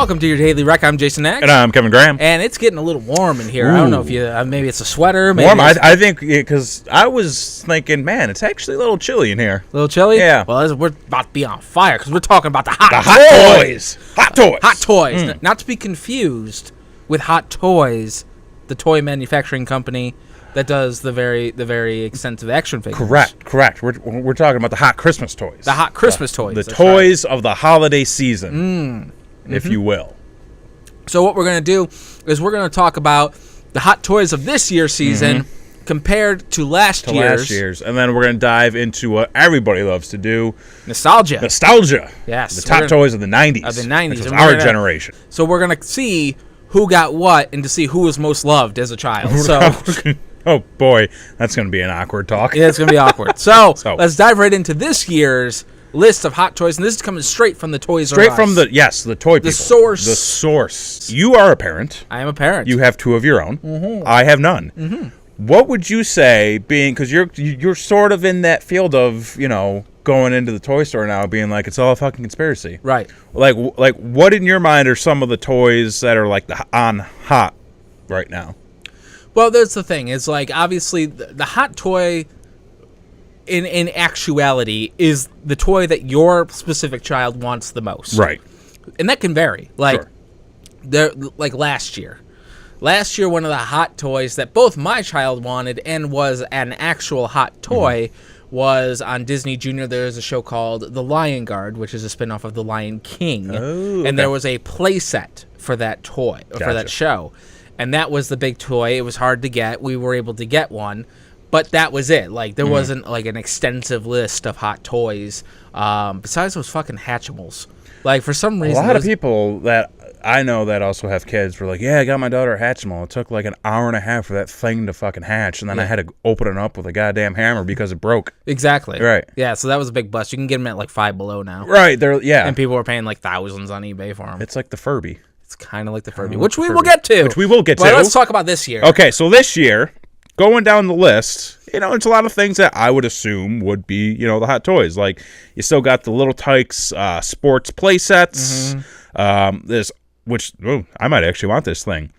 Welcome to your Daily Rec. I'm Jason Nack. And I'm Kevin Graham. And it's getting a little warm in here. Ooh. I don't know if you, maybe it's a sweater. Maybe warm? I think, because I was thinking, man, it's actually a little chilly in here. A little chilly? Yeah. Well, we're about to be on fire because we're talking about the hot toys. Hot toys. Hot toys. Not to be confused with Hot Toys, the toy manufacturing company that does the very extensive action figures. Correct. We're talking about the hot Christmas toys. The hot Christmas toys. The toys of the holiday season, if you will. So what we're going to do is we're going to talk about the hot toys of this year's season compared to last year's. And then we're going to dive into what everybody loves to do. Nostalgia. Yes. The top toys of the 90s. Of the 90s. Which was our generation. So we're going to see who got what and to see who was most loved as a child. So... Oh, boy. That's going to be an awkward talk. Yeah, it's going to be awkward. So let's dive right into this year's list of hot toys. And this is coming straight from the Toys R Us. Straight from the toy people. The source. The source. You are a parent. I am a parent. You have two of your own. I have none. What would you say, being, because you're sort of in that field of, going into the toy store now being like, it's all a fucking conspiracy. Right. Like what in your mind are some of the toys that are like on hot right now? Well, that's the thing. It's like, obviously, the hot toy, in actuality, is the toy that your specific child wants the most. Right. And that can vary. Like last year. Last year, one of the hot toys that both my child wanted and was an actual hot toy was on Disney Junior. There's a show called The Lion Guard, which is a spinoff of The Lion King. Oh, okay. And there was a play set for that toy, for that show. And that was the big toy. It was hard to get. We were able to get one, but that was it. Like, there wasn't like an extensive list of hot toys besides those fucking Hatchimals. Like, for some reason, a lot of people that I know that also have kids were like, yeah, I got my daughter a Hatchimal. It took like an hour and a half for that thing to fucking hatch, and then I had to open it up with a goddamn hammer because it broke. Exactly. Right. Yeah, so that was a big bust. You can get them at like $5 below now. Right. And people were paying like thousands on eBay for them. It's like the Furby. It's kind of like the Furby, which we will get to. But let's talk about this year. Okay, so this year, going down the list, it's a lot of things that I would assume would be, the hot toys. Like, you still got the Little Tykes sports play sets. I might actually want this thing.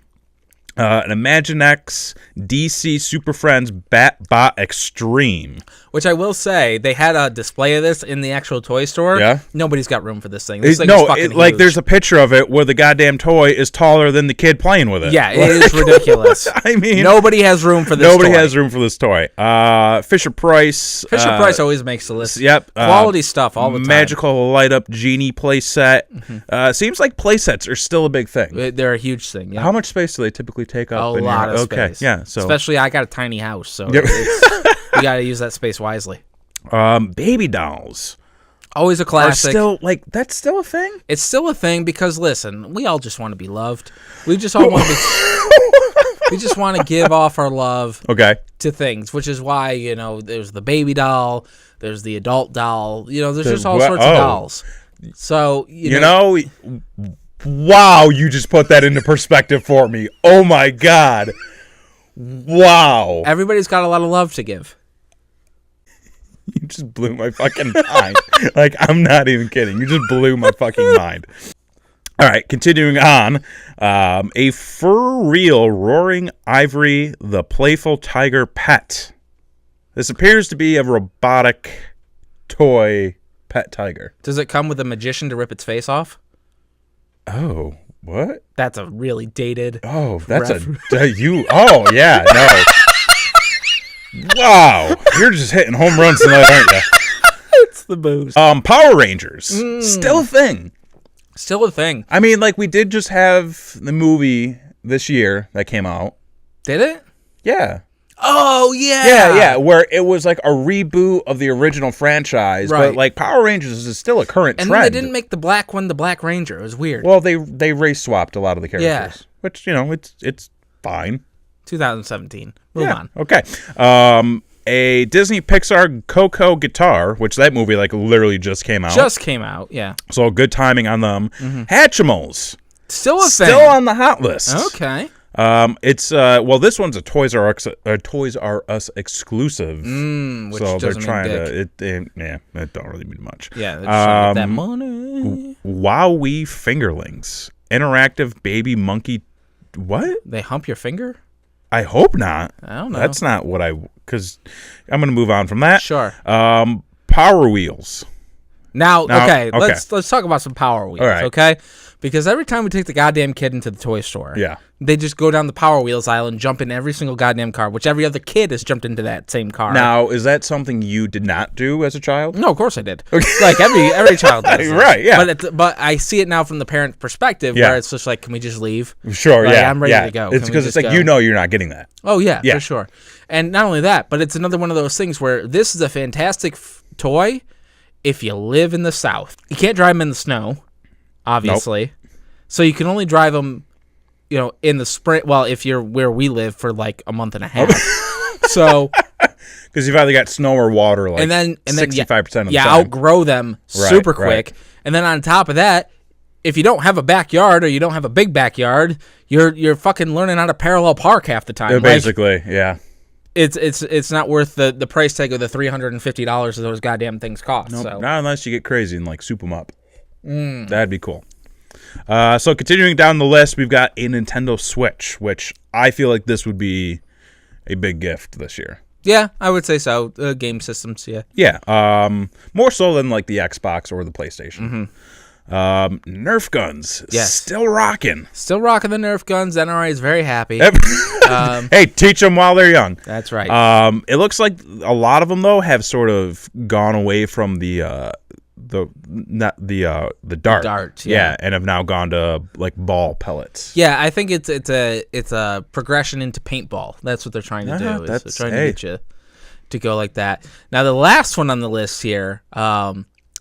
An Imaginext DC Super Friends Bat-Bot Extreme. Which I will say, they had a display of this in the actual toy store. Yeah. Nobody's got room for this thing. This thing is fucking huge. There's a picture of it where the goddamn toy is taller than the kid playing with it. Yeah, it is ridiculous. I mean, nobody has room for this toy. Has room for this toy. Fisher-Price. Fisher-Price always makes the list. Yep. Quality stuff all the time. Magical light-up genie play set. Seems like play sets are still a big thing. They're a huge thing, yeah. How much space do they typically take up? A lot of space. Okay, yeah. So. Especially, I got a tiny house, so you got to use that space wisely. Baby dolls. Always a classic. That's still a thing? It's still a thing because, listen, we all just want to be loved. We just all want to we just want to give off our love to things, which is why, there's the baby doll, there's the adult doll, there's just all sorts of dolls. So, wow, you just put that into perspective for me. Oh, my God. Wow. Everybody's got a lot of love to give. You just blew my fucking mind. Like, I'm not even kidding. You just blew my fucking mind. All right, continuing on. A fur-real Roaring Ivory, the Playful Tiger Pet. This appears to be a robotic toy pet tiger. Does it come with a magician to rip its face off? Oh, what? That's a really dated. Oh, that's Oh, yeah, no. Wow, you're just hitting home runs tonight, aren't you? It's the booze. Power Rangers, still a thing. Still a thing. I mean, we did just have the movie this year that came out. Did it? Yeah. Oh, yeah. Yeah, where it was like a reboot of the original franchise, right. But Power Rangers is still a current trend. And then they didn't make the black one the Black Ranger. It was weird. Well, they race swapped a lot of the characters, which it's fine. 2017. Move on. Okay. A Disney Pixar Coco guitar, which that movie literally just came out. Yeah. So good timing on them. Hatchimals. Still a thing. Still on the hot list. Okay. It's this one's a Toys R Us exclusive. Which so they're doesn't trying mean to it don't really mean much. Yeah, they're just trying to get that money. Wowee Fingerlings. interactive baby monkey. What? They hump your finger? I hope not. I don't know. That's not what because I'm going to move on from that. Sure. Power Wheels. Now, okay, let's talk about some Power Wheels, okay? Because every time we take the goddamn kid into the toy store, they just go down the Power Wheels aisle and jump in every single goddamn car, which every other kid has jumped into that same car. Now, is that something you did not do as a child? No, of course I did. Like every child does. Right, yeah. But I see it now from the parent perspective where it's just like, can we just leave? Sure, like, I'm ready to go. It's because it's like, you're not getting that. Oh, yeah, for sure. And not only that, but it's another one of those things where this is a fantastic toy if you live in the South. You can't drive them in the snow, obviously. Nope. So you can only drive them, in the spring. Well, if you're where we live for like a month and a half. So, because you've either got snow or water, like, and then 65% of the time. Outgrow them super quick. Right. And then on top of that, if you don't have a backyard or you don't have a big backyard, you're fucking learning how to parallel park half the time. Basically, yeah. It's not worth the price tag of the $350 those goddamn things cost. Nope, so. Not unless you get crazy and like soup them up. That'd be cool. So continuing down the list, we've got a Nintendo Switch, which I feel like this would be a big gift this year. Yeah, I would say so. Game systems, yeah. Yeah, more so than like the Xbox or the PlayStation. Nerf Guns, still rocking. Still rocking the Nerf Guns. NRA is very happy. Hey, teach them while they're young. That's right. It looks like a lot of them though have sort of gone away from the dart. Yeah, and have now gone to like ball pellets. Yeah, I think it's a progression into paintball. That's what they're trying to do. They're trying to get you to go like that. Now the last one on the list here,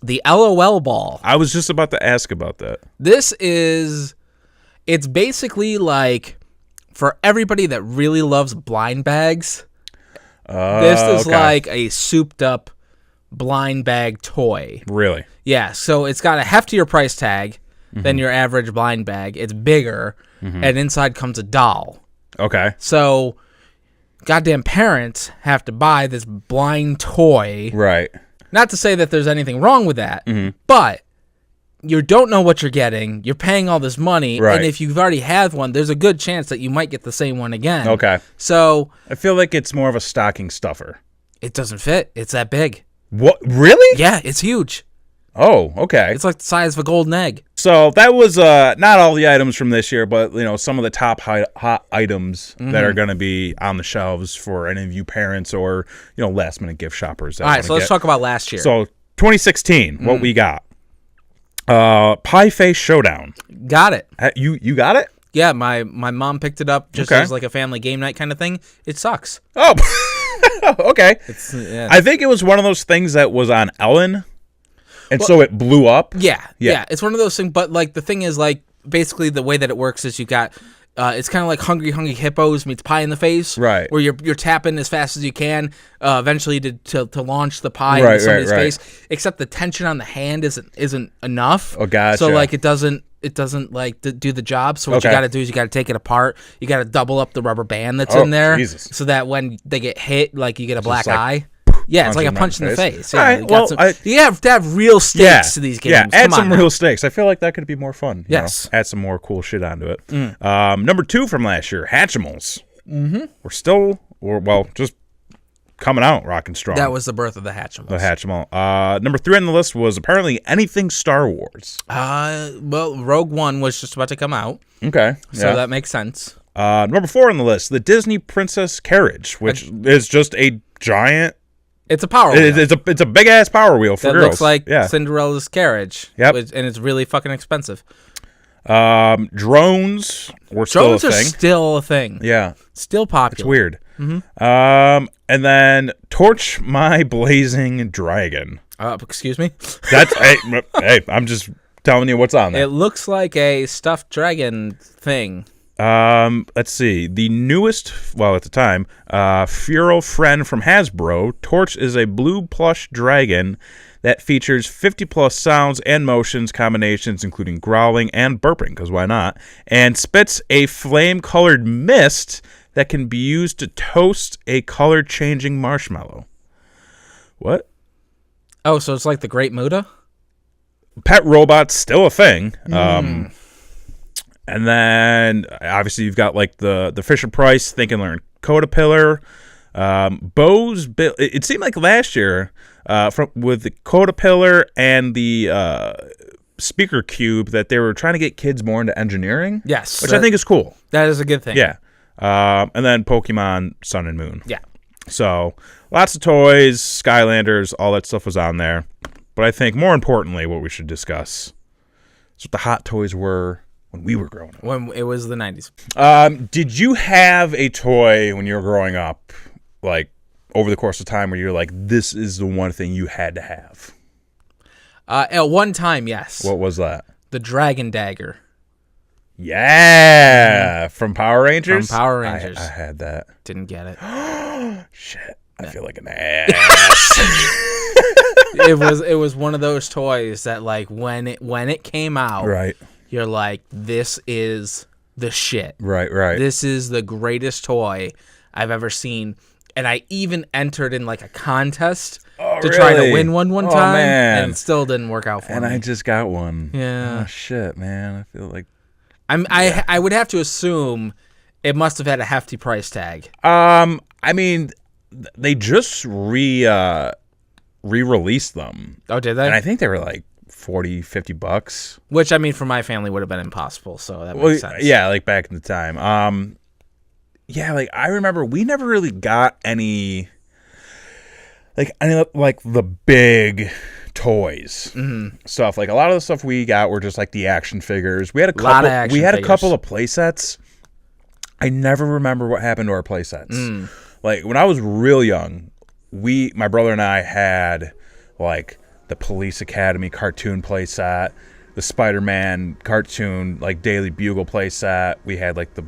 the LOL ball. I was just about to ask about that. It's basically like for everybody that really loves blind bags. This is like a souped up blind bag toy. Really? Yeah, so it's got a heftier price tag than your average blind bag. It's bigger, and inside comes a doll. Okay. So goddamn parents have to buy this blind toy. Right. Not to say that there's anything wrong with that, but you don't know what you're getting. You're paying all this money, and if you've already had one, there's a good chance that you might get the same one again. Okay. So I feel like it's more of a stocking stuffer. It doesn't fit. It's that big. What? Really? Yeah, it's huge. Oh, okay. It's like the size of a golden egg. So that was not all the items from this year, but some of the top hot items that are going to be on the shelves for any of you parents or last minute gift shoppers. All right, so let's talk about last year. So 2016, what we got? Pie Face Showdown. Got it. You got it? Yeah, my mom picked it up just as like a family game night kind of thing. It sucks. Oh, okay. I think it was one of those things that was on Ellen. And so it blew up? Yeah. It's one of those things, but like the thing is like basically the way that it works is you got it's kind of like Hungry Hippos meets Pie in the Face, right? Where you're tapping as fast as you can, eventually to launch the pie into somebody's face. Except the tension on the hand isn't enough. Oh, gotcha. So like it doesn't like do the job. So what you got to do is you got to take it apart. You got to double up the rubber band that's in there, so that when they get hit, like you get a black eye. Yeah, it's like a punch in the face. Yeah, right, well, you have to have real stakes to these games. Yeah, add some real stakes. I feel like that could be more fun. Yes. Add some more cool shit onto it. Number 2 from last year, Hatchimals. We're just coming out rocking strong. That was the birth of the Hatchimals. The Hatchimal. Number 3 on the list was apparently anything Star Wars. Well, Rogue One was just about to come out. Okay. So that makes sense. Number 4 on the list, the Disney Princess Carriage, which is just a giant... It's a power wheel. It's a big ass power wheel for girls. It looks like Cinderella's carriage. Yep. And it's really fucking expensive. Drones were still a thing. Drones are still a thing. Yeah. Still popular. It's weird. And then Torch My Blazing Dragon. Excuse me? That's hey, I'm just telling you what's on there. It looks like a stuffed dragon thing. Let's see. The newest, at the time, Furo Friend from Hasbro, Torch is a blue plush dragon that features 50-plus sounds and motions combinations, including growling and burping, because why not, and spits a flame-colored mist that can be used to toast a color-changing marshmallow. What? Oh, so it's like the Great Muda? Pet robot's still a thing. And then obviously you've got like the Fisher Price Think and Learn Caterpillar. Bose built. It seemed like last year, with the Caterpillar and the speaker cube, that they were trying to get kids more into engineering. Yes, which I think is cool. That is a good thing. Yeah. And then Pokemon Sun and Moon. Yeah. So lots of toys, Skylanders, all that stuff was on there. But I think more importantly, what we should discuss is what the hot toys were when we were growing up. When it was the 90s. Did you have a toy when you were growing up, like over the course of time, where you're like, this is the one thing you had to have? At one time, yes. What was that? The Dragon Dagger. Yeah, from Power Rangers. From Power Rangers. I had that. Didn't get it. Shit, I feel like an ass. It was one of those toys that, like, when it came out, Right. you're like, this is the shit. Right. This is the greatest toy I've ever seen. And I even entered in like a contest to try to win one time, man. and it still didn't work out for me. And I just got one. Yeah. Oh shit, man. I feel like I would have to assume it must have had a hefty price tag. I mean, they just re-released them. Oh, did they? And I think they were like $40-$50. Which, I mean, for my family would have been impossible, so that makes sense. Yeah, like back in the time. Yeah, like I remember we never really got any the big toys stuff. Like a lot of the stuff we got were just like the action figures. We had a couple of play sets. I never remember what happened to our play sets. Like when I was real young, my brother and I had like the Police Academy cartoon play set, the Spider-Man cartoon like Daily Bugle play set. We had like the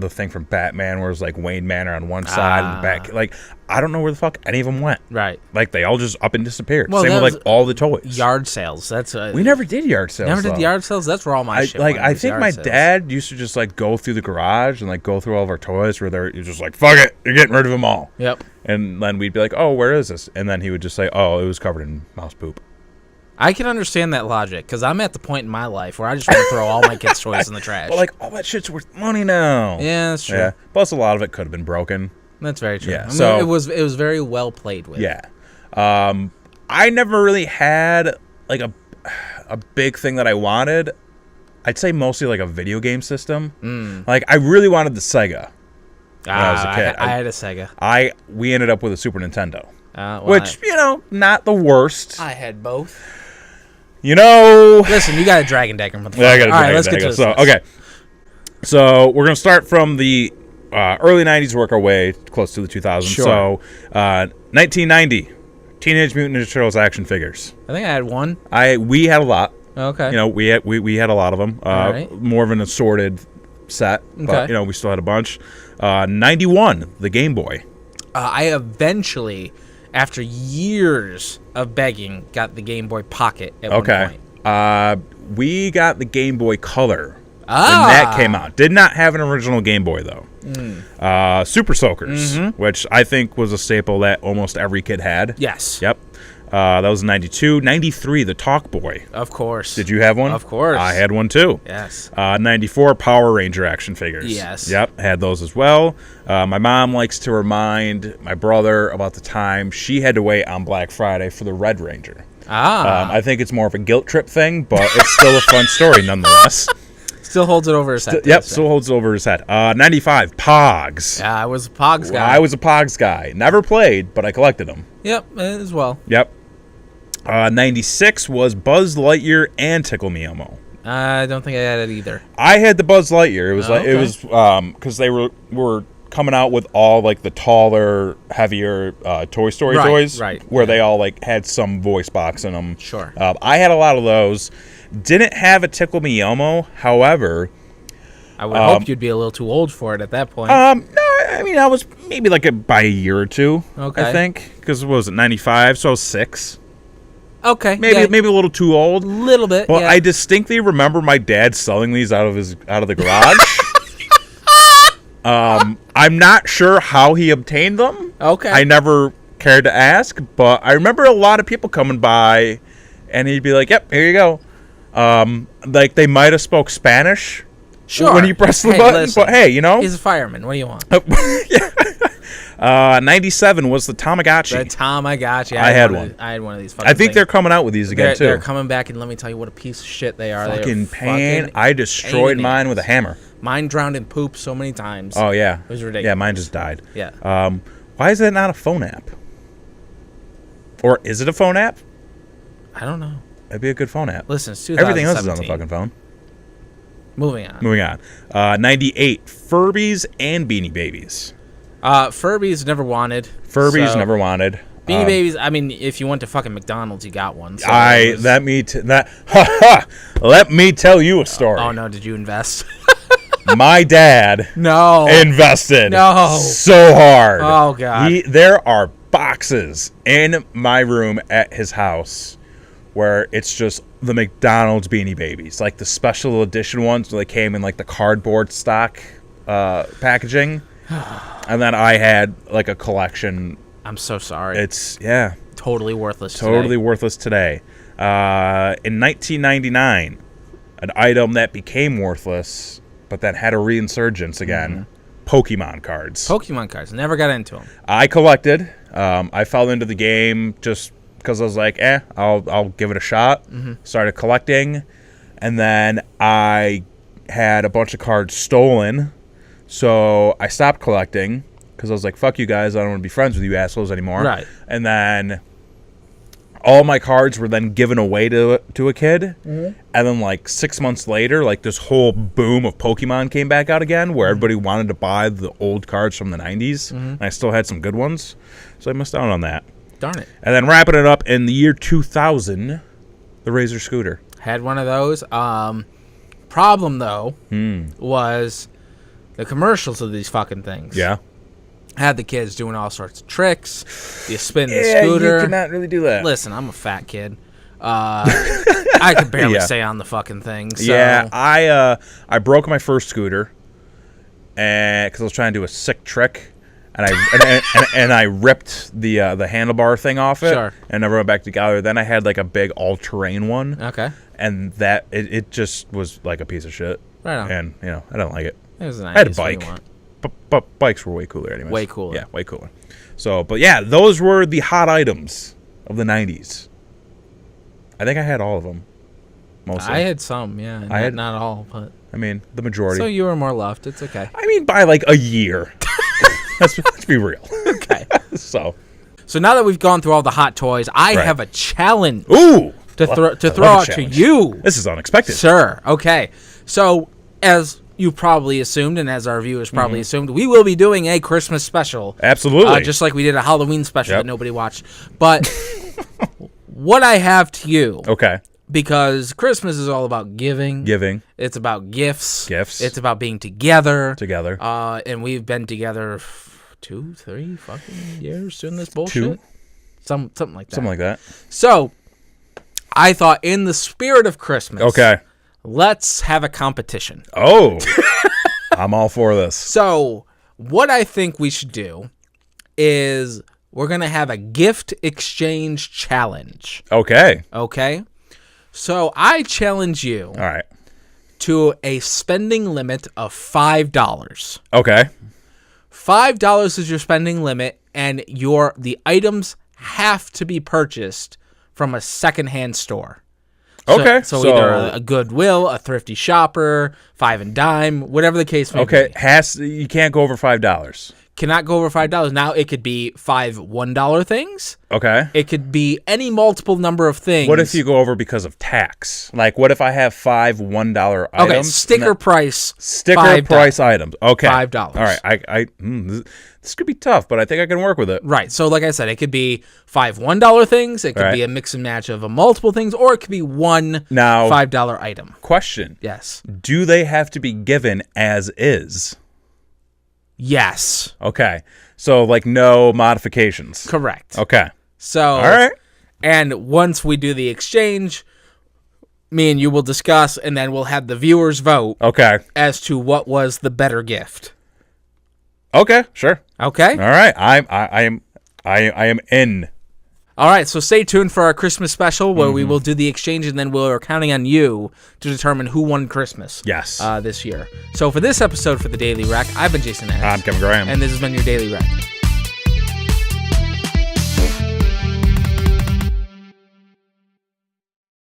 thing from Batman where it was like Wayne Manor on one side and the back. Like I don't know where the fuck any of them went. Right. Like they all just up and disappeared. Well, Same with like all the toys. Yard sales. We never did yard sales. Never did yard sales. That's where all my shit went. I think my dad used to just like go through the garage and like go through all of our toys where you're just like, fuck it, you're getting rid of them all. Yep. And then we'd be like, oh, where is this? And then he would just say, oh, it was covered in mouse poop. I can understand that logic because I'm at the point in my life where I just want to throw all my kids' toys in the trash. But like all that shit's worth money now. Yeah, that's true. Yeah. Plus a lot of it could have been broken. That's very true. Yeah. I mean, So it was very well played with. Yeah. I never really had like a big thing that I wanted. I'd say mostly like a video game system. Like I really wanted the Sega when I was a kid. I had a Sega. We ended up with a Super Nintendo, Well, which not the worst. I had both. Listen, you got a Dragon Dagger, motherfucker. Yeah, I got a Dragon All right, let's Dagger. get to this. Okay. So we're gonna start from the early '90s, work our way close to the 2000s. Sure. So 1990, Teenage Mutant Ninja Turtles action figures. I think I had one. We had a lot. Okay. We had a lot of them. All right. More of an assorted set, but Okay. we still had a bunch. 91, the Game Boy. I eventually, after years of begging, got the Game Boy Pocket at one point. We got the Game Boy Color when Ah. that came out. Did not have an original Game Boy though. Super Soakers, which I think was a staple that almost every kid had. Yes. Yep. That was 92. 93, the Talk Boy. Of course. Did you have one? Of course. I had one too. Yes. 94, Power Ranger action figures. Yes. Yep, had those as well. My mom likes to remind my brother about the time she had to wait on Black Friday for the Red Ranger. I think it's more of a guilt trip thing, but it's still a fun story nonetheless. Still holds it over his head. Yep, still holds it over his head. 95, Pogs. Yeah, I was a Pogs guy. I was a Pogs guy. Never played, but I collected them. Yep, as well. Yep. 96 was Buzz Lightyear and Tickle Me Elmo. I don't think I had it either. I had the Buzz Lightyear. It was okay. It was because they were coming out with all like the taller, heavier Toy Story toys, right? Where they all like had some voice box in them. Sure. I had a lot of those. Didn't have a Tickle Me Elmo. However, I would hope you'd be a little too old for it at that point. no, I mean I was maybe like by a year or two. Okay. I think because what was it 95? So I was 6. Okay. Maybe a little too old. A little bit. Well, yeah. I distinctly remember my dad selling these out of the garage. I'm not sure how he obtained them. Okay. I never cared to ask, but I remember a lot of people coming by, and he'd be like, "Yep, here you go." Like they might have spoke Spanish, Sure. when you press the Hey, button. listen, But hey, you know, he's a fireman. What do you want? 97 was the Tamagotchi. The Tamagotchi. I had one. I had one of these. Fucking I think things. they're coming out with these again too. They're coming back, and let me tell you what a piece of shit they are. Fucking They're pain. fucking I destroyed pain mine in with a the hammer. Mine drowned in poop so many times. Oh yeah, it was ridiculous. Yeah, mine just died. Yeah. Why is that not a phone app? Or is it a phone app? I don't know. That'd be a good phone app. Listen, it's 2017. Everything else is on the fucking phone. Moving on. 98. Furbies and Beanie Babies. Furbies never wanted. Furbies never wanted. Beanie Babies. I mean, if you went to fucking McDonald's, you got one. So let me tell you a story. Oh no! Did you invest? My dad invested so hard. Oh god! There are boxes in my room at his house where it's just the McDonald's Beanie Babies, like the special edition ones where they came in like the cardboard stock packaging. And then I had like a collection. I'm so sorry. It's totally worthless. Totally worthless today. In 1999, an item that became worthless but then had a reinsurgence again. Pokemon cards. Pokemon cards. Never got into them. I collected. I fell into the game just because I was like, I'll give it a shot. Started collecting, and then I had a bunch of cards stolen. So I stopped collecting because I was like, fuck you guys, I don't want to be friends with you assholes anymore. Right. And then all my cards were then given away to a kid. And then like 6 months later, like this whole boom of Pokemon came back out again where everybody wanted to buy the old cards from the 90s. And I still had some good ones. So I missed out on that. Darn it. And then wrapping it up in the year 2000, the Razor Scooter. Had one of those. Problem, though, was the commercials of these fucking things. Yeah. Had the kids doing all sorts of tricks. You spin the scooter. You cannot really do that. Listen, I'm a fat kid. I could barely stay on the fucking thing. So. Yeah, I broke my first scooter because I was trying to do a sick trick, and I ripped the handlebar thing off it. Sure. And never went back together. Then I had like a big all-terrain one. Okay. And that it just was like a piece of shit. Right on. And I don't like it. It was nice. I had a bike. But bikes were way cooler anyways. Way cooler. Yeah, way cooler. So, but yeah, those were the hot items of the 90s. I think I had all of them. Mostly. I had some, yeah. I had not all, but... I mean, the majority. So you were more left. It's okay. I mean, by like a year. Let's be real. Okay. So now that we've gone through all the hot toys, I have a challenge. Ooh! To throw out to you. This is unexpected. Sir. Okay. So, as you probably assumed, and as our viewers probably assumed, we will be doing a Christmas special. Absolutely. Just like we did a Halloween special that nobody watched. But what I have to you... Okay. Because Christmas is all about giving. It's about gifts. It's about being together. And we've been together 2-3 fucking years doing this bullshit. Something like that. So, I thought in the spirit of Christmas, let's have a competition. Oh, I'm all for this. So, what I think we should do is we're going to have a gift exchange challenge. Okay? So, I challenge you to a spending limit of $5. Okay. $5 is your spending limit, and the items have to be purchased from a secondhand store. So either a Goodwill, a Thrifty Shopper, Five and Dime, whatever the case may be. You can't go over $5. Cannot go over $5. Now, it could be 5 $1 things. Okay. It could be any multiple number of things. What if you go over because of tax? Like, what if I have 5 $1 items? Okay, sticker price items. Okay. $5. All right. This could be tough, but I think I can work with it. Right. So, like I said, it could be 5 $1 things. It could be a mix and match of multiple things, or it could be one $5 item. Question. Yes. Do they have to be given as is? Yes. Okay. So, like, no modifications. Correct. Okay. So, all right. And once we do the exchange, me and you will discuss, and then we'll have the viewers vote. Okay. As to what was the better gift. Okay. Sure. Okay. All right. I am in. All right, so stay tuned for our Christmas special where we will do the exchange, and then we're counting on you to determine who won Christmas. Yes. This year. So for this episode for the Daily Rec, I've been Jason X. I'm Kevin Graham. And this has been your Daily Rec.